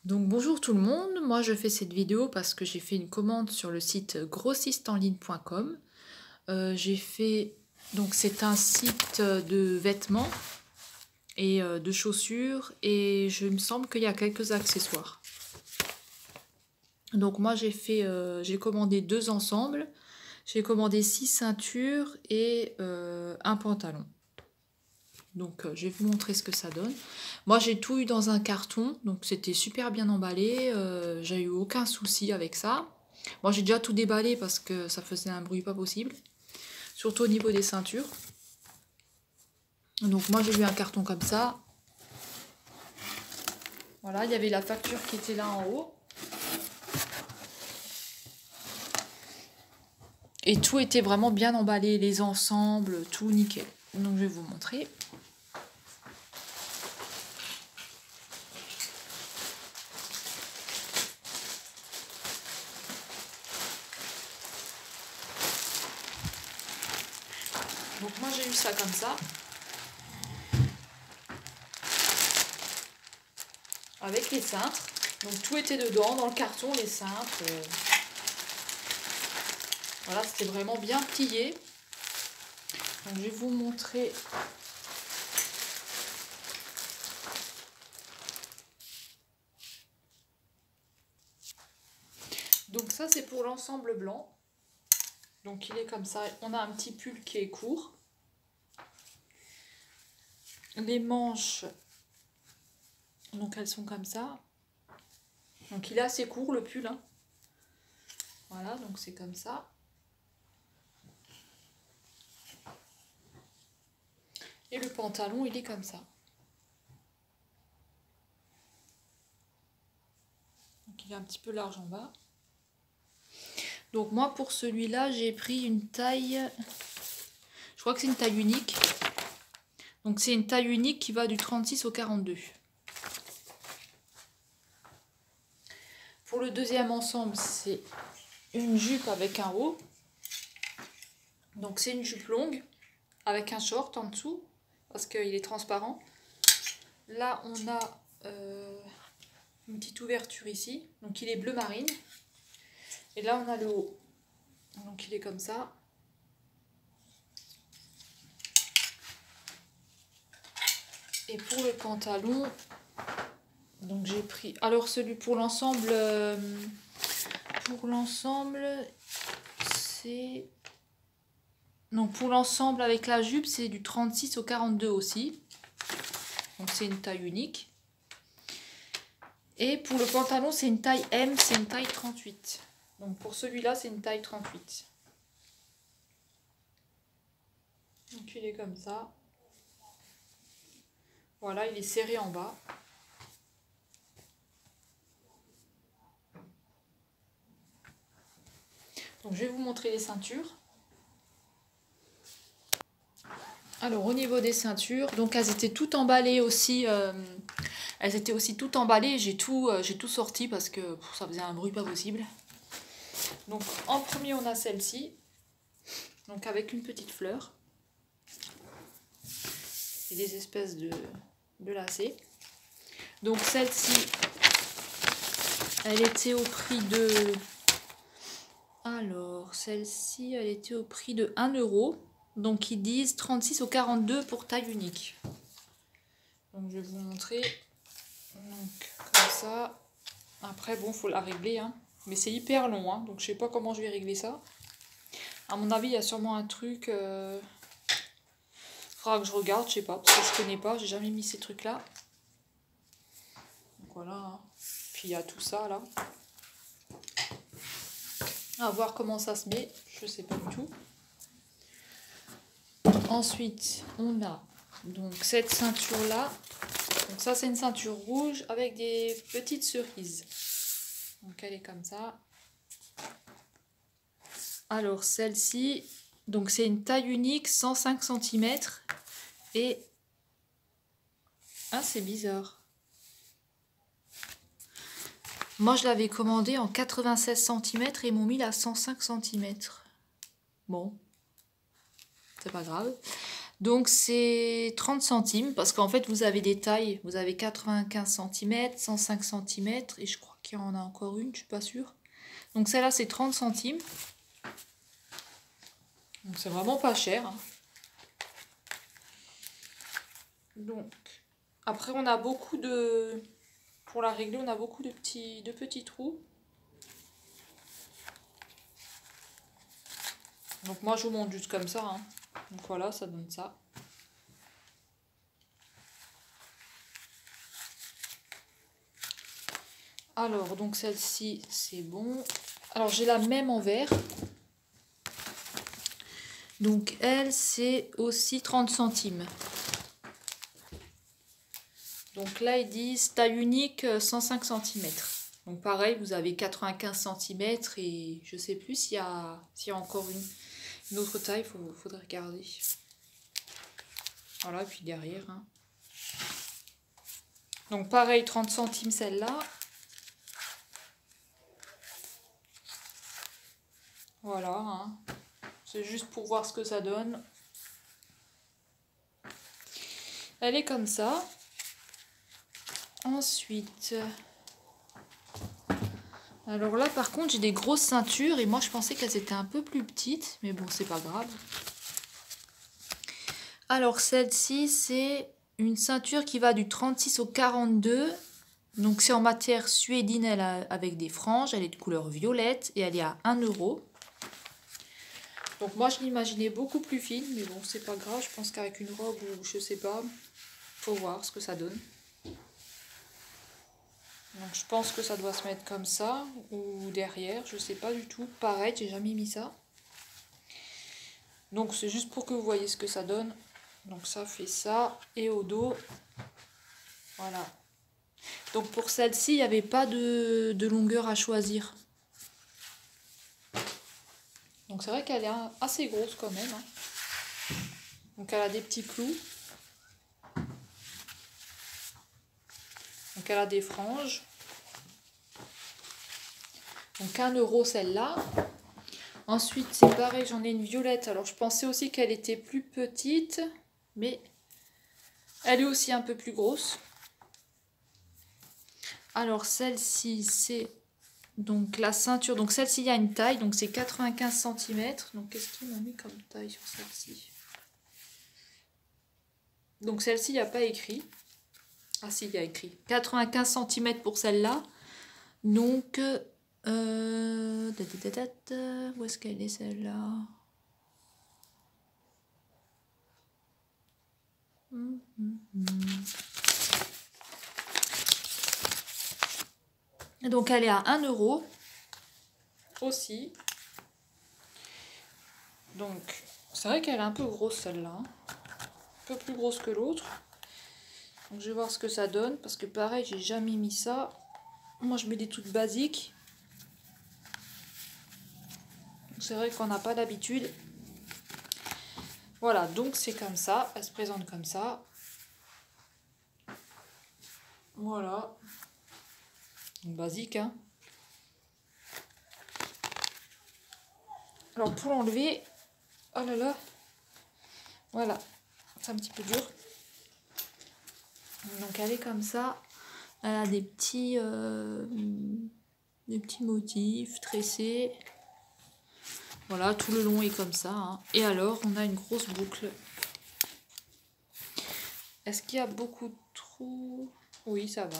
Donc bonjour tout le monde, moi je fais cette vidéo parce que j'ai fait une commande sur le site grossistenligne.com. J'ai fait, donc c'est un site de vêtements et de chaussures et je me semble qu'il y a quelques accessoires. Donc moi j'ai commandé 2 ensembles, j'ai commandé 6 ceintures et un pantalon. Donc je vais vous montrer ce que ça donne. Moi j'ai tout eu dans un carton, donc c'était super bien emballé, j'ai eu aucun souci avec ça. Moi j'ai déjà tout déballé parce que ça faisait un bruit pas possible, surtout au niveau des ceintures. Donc moi j'ai eu un carton comme ça. Voilà, il y avait la facture qui était là en haut. Et tout était vraiment bien emballé, les ensembles, tout nickel. Donc je vais vous montrer. Donc moi j'ai eu ça comme ça. Avec les cintres. Donc tout était dedans, dans le carton, les cintres. Voilà, c'était vraiment bien plié. Donc je vais vous montrer. Donc ça c'est pour l'ensemble blanc. Donc il est comme ça. On a un petit pull qui est court. Les manches, donc elles sont comme ça. Donc il est assez court le pull, hein. Voilà, donc c'est comme ça. Et le pantalon, il est comme ça. Donc il est un petit peu large en bas. Donc moi pour celui-là, j'ai pris une taille, je crois que c'est une taille unique. Donc c'est une taille unique qui va du 36 au 42. Pour le deuxième ensemble, c'est une jupe avec un haut. Donc c'est une jupe longue avec un short en dessous parce qu'il est transparent. Là on a une petite ouverture ici, donc il est bleu marine. Et là on a le haut, donc il est comme ça. Et pour le pantalon, donc j'ai pris, alors celui pour l'ensemble c'est, donc pour l'ensemble avec la jupe c'est du 36 au 42 aussi, donc c'est une taille unique. Et pour le pantalon c'est une taille M, c'est une taille 38. Donc pour celui-là c'est une taille 38. Donc il est comme ça. Voilà, il est serré en bas. Donc je vais vous montrer les ceintures. Alors au niveau des ceintures, donc elles étaient toutes emballées aussi. Elles étaient aussi toutes emballées. J'ai tout sorti parce que ça faisait un bruit pas possible. Donc en premier on a celle-ci. Donc avec une petite fleur. Et des espèces de lacets. Donc celle-ci, elle était au prix de... Alors celle-ci, elle était au prix de 1 €. Donc ils disent 36 au 42 pour taille unique. Donc je vais vous montrer. Donc comme ça. Après bon, faut la régler, hein. Mais c'est hyper long, hein. Donc je sais pas comment je vais régler ça. À mon avis, il y a sûrement un truc. Faudra que je regarde, je sais pas, parce que je connais pas, j'ai jamais mis ces trucs là. Donc voilà, hein. Puis il y a tout ça là. À voir comment ça se met, je sais pas du tout. Ensuite, on a donc cette ceinture là. Donc ça c'est une ceinture rouge avec des petites cerises. Donc elle est comme ça. Alors celle-ci, donc c'est une taille unique, 105 cm. Et... ah, c'est bizarre. Moi je l'avais commandé en 96 cm et ils m'ont mis la 105 cm. Bon, c'est pas grave. Donc c'est 30 centimes parce qu'en fait vous avez des tailles. Vous avez 95 cm, 105 cm et je crois qu'il y en a encore une, je suis pas sûre. Donc celle-là c'est 30 centimes. Donc c'est vraiment pas cher. Hein. Donc après on a beaucoup de... Pour la régler on a beaucoup de petits trous. Donc moi je vous montre juste comme ça. Hein. Donc voilà, ça donne ça. Alors, donc celle-ci, c'est bon. Alors, j'ai la même en vert. Donc, elle, c'est aussi 30 centimes. Donc là, ils disent taille unique 105 cm. Donc pareil, vous avez 95 cm et je sais plus s'il y a encore une autre taille, faudrait regarder. Voilà, et puis derrière. Hein. Donc pareil, 30 centimes celle-là. Voilà, hein. C'est juste pour voir ce que ça donne. Elle est comme ça. Ensuite, alors là par contre j'ai des grosses ceintures et moi je pensais qu'elles étaient un peu plus petites, mais bon c'est pas grave. Alors celle-ci c'est une ceinture qui va du 36 au 42. Donc c'est en matière suédine, avec des franges, elle est de couleur violette et elle est à 1 €. Donc moi je l'imaginais beaucoup plus fine, mais bon c'est pas grave, je pense qu'avec une robe ou je sais pas, faut voir ce que ça donne. Donc je pense que ça doit se mettre comme ça, ou derrière, je sais pas du tout. Pareil, j'ai jamais mis ça. Donc c'est juste pour que vous voyez ce que ça donne. Donc ça fait ça, et au dos, voilà. Donc pour celle-ci, il n'y avait pas de longueur à choisir. Donc c'est vrai qu'elle est assez grosse quand même. Hein. Donc elle a des petits clous. Donc elle a des franges. Donc 1 € celle-là. Ensuite c'est pareil, j'en ai une violette. Alors je pensais aussi qu'elle était plus petite. Mais elle est aussi un peu plus grosse. Alors celle-ci c'est... Donc la ceinture, donc celle-ci il y a une taille, donc c'est 95 cm. Donc qu'est-ce qu'ils m'ont mis comme taille sur celle-ci? Donc celle-ci il n'y a pas écrit. Ah si, il y a écrit 95 cm pour celle-là. Donc où est-ce qu'elle est celle-là? Donc elle est à 1 € aussi. Donc c'est vrai qu'elle est un peu grosse celle-là. Hein. Un peu plus grosse que l'autre. Donc je vais voir ce que ça donne. Parce que pareil, j'ai jamais mis ça. Moi je mets des trucs basiques. C'est vrai qu'on n'a pas d'habitude. Voilà, donc c'est comme ça. Elle se présente comme ça. Voilà. Basique, hein. Alors pour l'enlever, oh là là, voilà, c'est un petit peu dur. Donc elle est comme ça, elle a des petits motifs tressés. Voilà, tout le long est comme ça. Hein. Et alors, on a une grosse boucle. Est-ce qu'il y a beaucoup de trous? Oui, ça va.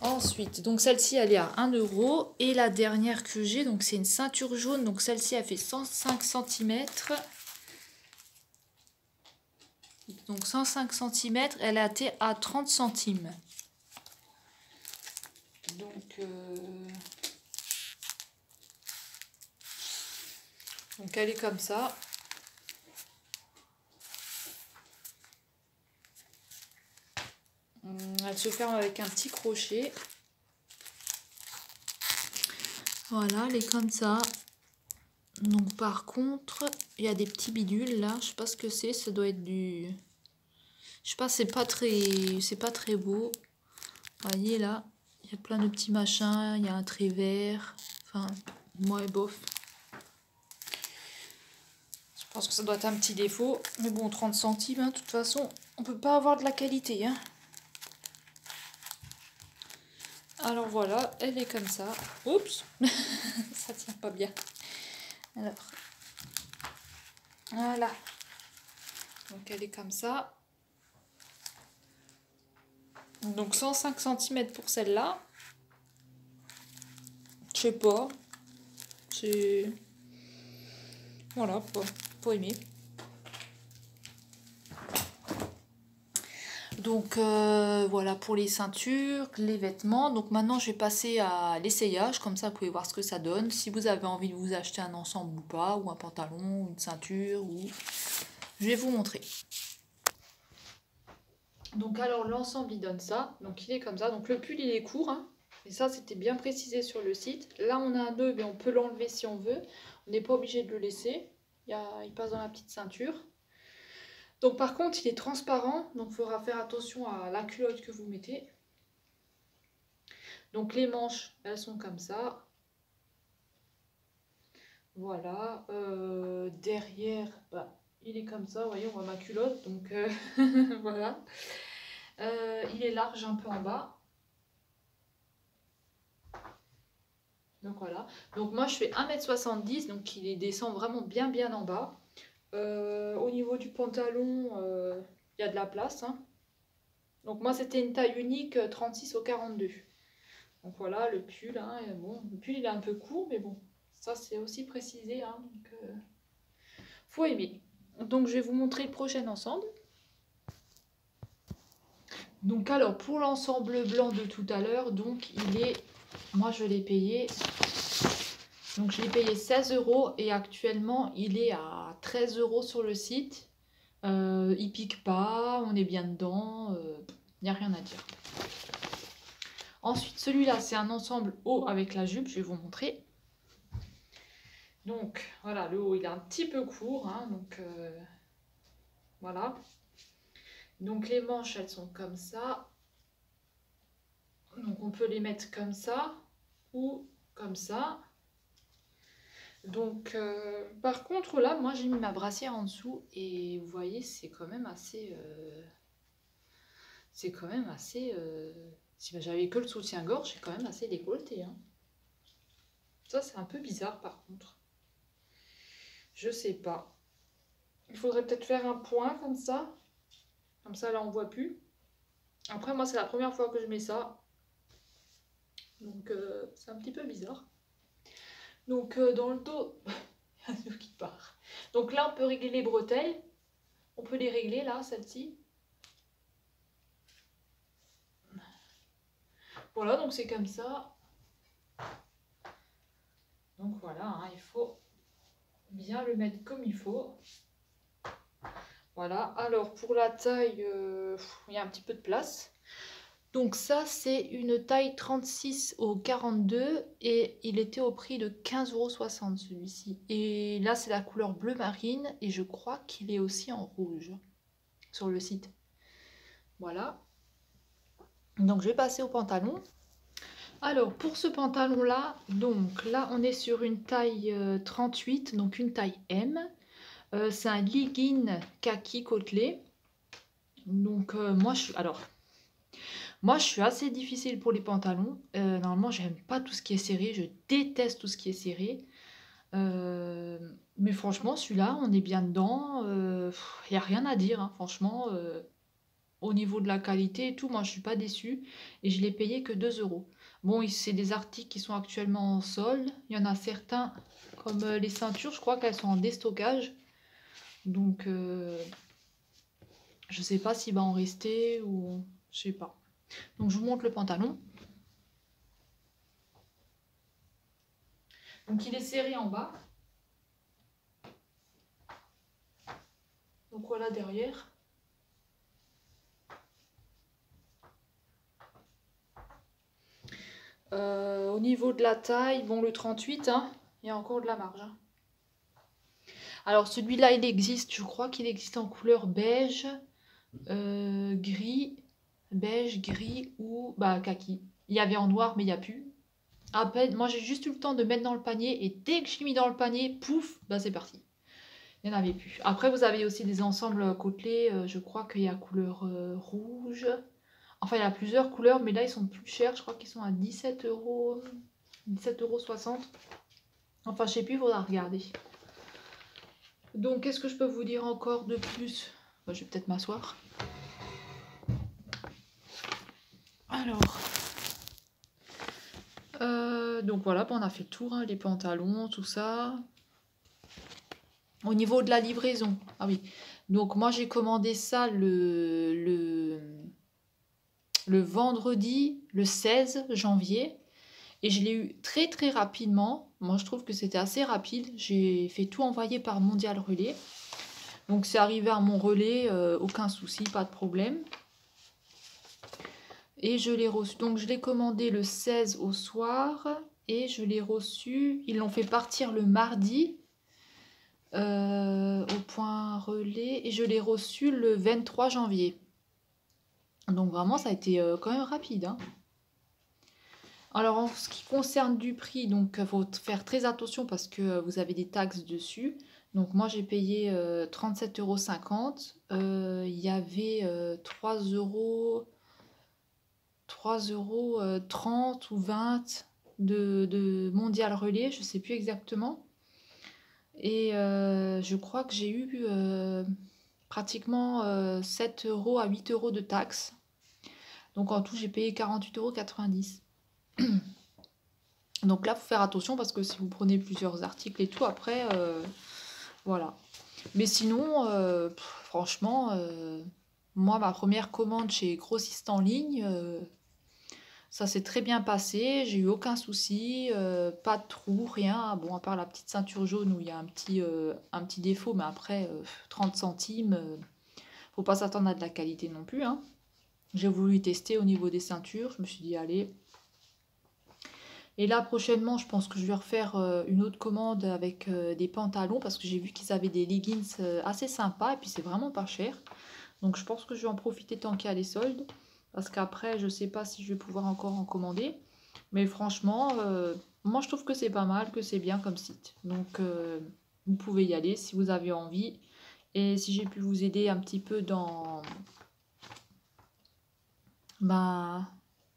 Ensuite, donc celle-ci elle est à 1 €. Et la dernière que j'ai, donc c'est une ceinture jaune. Donc celle-ci elle fait 105 cm. Donc 105 cm, elle a été à 30 centimes. Donc elle est comme ça. Elle se ferme avec un petit crochet. Voilà, elle est comme ça. Donc par contre, il y a des petits bidules là. Je sais pas ce que c'est. Ça doit être du... Je sais pas, c'est pas très beau. Vous voyez là, il y a plein de petits machins. Il y a un trait vert. Enfin, moi bof. pense que ça doit être un petit défaut. Mais bon, 30 centimes, hein, de toute façon, on peut pas avoir de la qualité. Hein. Alors voilà, elle est comme ça. Oups, ça tient pas bien. Alors, voilà. Donc elle est comme ça. Donc 105 cm pour celle-là. Je sais pas. C'est... Voilà, pour aimer. Donc voilà pour les ceintures, les vêtements. Donc maintenant je vais passer à l'essayage, comme ça vous pouvez voir ce que ça donne. Si vous avez envie de vous acheter un ensemble ou pas, ou un pantalon, ou une ceinture, ou... Je vais vous montrer. Donc alors l'ensemble il donne ça, donc il est comme ça. Donc le pull il est court, hein. Et ça c'était bien précisé sur le site. Là on a un nœud mais on peut l'enlever si on veut. On n'est pas obligé de le laisser, il passe dans la petite ceinture. Donc par contre il est transparent, donc il faudra faire attention à la culotte que vous mettez. Donc les manches elles sont comme ça. Voilà, derrière bah, il est comme ça, vous voyez on voit ma culotte, donc voilà. Il est large un peu en bas. Donc voilà. Donc moi je fais 1,70 m, donc il descend vraiment bien en bas. Au niveau du pantalon, il y a de la place. Hein. Donc moi c'était une taille unique 36 au 42. Donc voilà le pull. Hein, bon, le pull il est un peu court, mais bon, ça c'est aussi précisé. Hein, donc faut aimer. Donc je vais vous montrer le prochain ensemble. Donc alors pour l'ensemble blanc de tout à l'heure, donc il est, moi je l'ai payé, donc je l'ai payé 16 € et actuellement il est à 13 € sur le site. Il pique pas, on est bien dedans, il n'y a rien à dire. Ensuite celui-là c'est un ensemble haut avec la jupe, je vais vous montrer. Donc voilà, le haut il est un petit peu court, hein, donc voilà. Donc les manches elles sont comme ça. Donc on peut les mettre comme ça ou comme ça. Donc par contre là moi j'ai mis ma brassière en dessous et vous voyez c'est quand même assez si j'avais que le soutien-gorge c'est quand même assez décolleté, hein. Ça c'est un peu bizarre par contre, je sais pas, il faudrait peut-être faire un point comme ça là on voit plus. Après moi c'est la première fois que je mets ça, donc c'est un petit peu bizarre. Donc dans le dos il y a un nœud qui part. Donc là on peut régler les bretelles, on peut les régler là, celle-ci. Voilà, donc c'est comme ça. Donc voilà, hein, il faut bien le mettre comme il faut. Voilà, alors pour la taille, il y a un petit peu de place. Donc ça, c'est une taille 36 au 42 et il était au prix de 15,60 € celui-ci. Et là, c'est la couleur bleu marine et je crois qu'il est aussi en rouge sur le site. Voilà. Donc je vais passer au pantalon. Alors pour ce pantalon là, donc là on est sur une taille 38, donc une taille M. C'est un legging kaki côtelé. Donc moi je suis assez difficile pour les pantalons. Normalement j'aime pas tout ce qui est serré, je déteste tout ce qui est serré. Mais franchement celui-là on est bien dedans, il n'y a rien à dire, hein, franchement. Au niveau de la qualité et tout, moi je suis pas déçue et je l'ai payé que 2 €. Bon, c'est des articles qui sont actuellement en solde. Il y en a certains, comme les ceintures, je crois qu'elles sont en déstockage. Donc, je sais pas s'il va en rester ou... Je sais pas. Donc, je vous montre le pantalon. Donc, il est serré en bas. Donc, voilà derrière. Au niveau de la taille, bon, le 38, hein, il y a encore de la marge. Hein. Alors, celui-là, il existe, je crois qu'il existe en couleur beige, gris, beige, gris ou bah, kaki. Il y avait en noir, mais il n'y a plus. Après, moi, j'ai juste eu le temps de mettre dans le panier et dès que j'ai mis dans le panier, pouf, bah, c'est parti. Il n'y en avait plus. Après, vous avez aussi des ensembles côtelés. Je crois qu'il y a couleur rouge. Enfin, il y a plusieurs couleurs, mais là, ils sont plus chers. Je crois qu'ils sont à 17 €, 17,60 €. Enfin, je sais plus, il faudra regarder. Donc, qu'est-ce que je peux vous dire encore de plus? Je vais peut-être m'asseoir. Alors, donc voilà, on a fait le tour, hein, les pantalons, tout ça. Au niveau de la livraison, ah oui, donc moi j'ai commandé ça le vendredi, le 16 janvier, et je l'ai eu très très rapidement. Moi je trouve que c'était assez rapide, j'ai fait tout envoyer par Mondial Relais. Donc c'est arrivé à mon relais, aucun souci, pas de problème. Et je l'ai reçu, donc je l'ai commandé le 16 au soir, et je l'ai reçu, ils l'ont fait partir le mardi. Au point relais, et je l'ai reçu le 23 janvier. Donc vraiment ça a été quand même rapide, hein. Alors en ce qui concerne du prix, donc il faut faire très attention parce que vous avez des taxes dessus. Donc moi j'ai payé 37,50 €. Il y avait 3 €, 30 ou 20 de Mondial Relais, je sais plus exactement. Et je crois que j'ai eu pratiquement 7 € à 8 € de taxes. Donc en tout, j'ai payé 48,90 €. Donc là, il faut faire attention parce que si vous prenez plusieurs articles et tout, après, voilà. Mais sinon, franchement, moi, ma première commande chez Grossiste en ligne, ça s'est très bien passé, j'ai eu aucun souci, pas de trou, rien. Bon, à part la petite ceinture jaune où il y a un petit défaut, mais après, 30 centimes, faut pas s'attendre à de la qualité non plus, hein. J'ai voulu tester au niveau des ceintures, je me suis dit, allez. Et là, prochainement, je pense que je vais refaire une autre commande avec des pantalons, parce que j'ai vu qu'ils avaient des leggings assez sympas, et puis c'est vraiment pas cher. Donc je pense que je vais en profiter tant qu'il y a les soldes. Parce qu'après, je sais pas si je vais pouvoir encore en commander. Mais franchement, moi je trouve que c'est pas mal, que c'est bien comme site. Donc vous pouvez y aller si vous avez envie. Et si j'ai pu vous aider un petit peu dans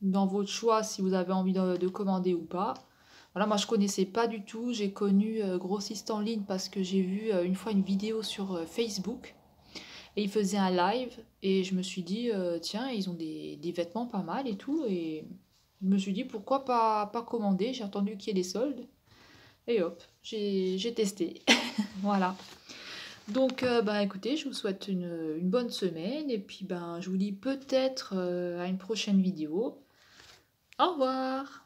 votre choix, si vous avez envie de commander ou pas. Voilà, moi je connaissais pas du tout. J'ai connu Grossiste en ligne parce que j'ai vu une fois une vidéo sur Facebook. Et il faisait un live et je me suis dit, tiens, ils ont des vêtements pas mal et tout. Et je me suis dit, pourquoi pas commander? J'ai attendu qu'il y ait les soldes. Et hop, j'ai testé. Voilà. Donc, bah, écoutez, je vous souhaite une bonne semaine. Et puis, ben, je vous dis peut-être à une prochaine vidéo. Au revoir!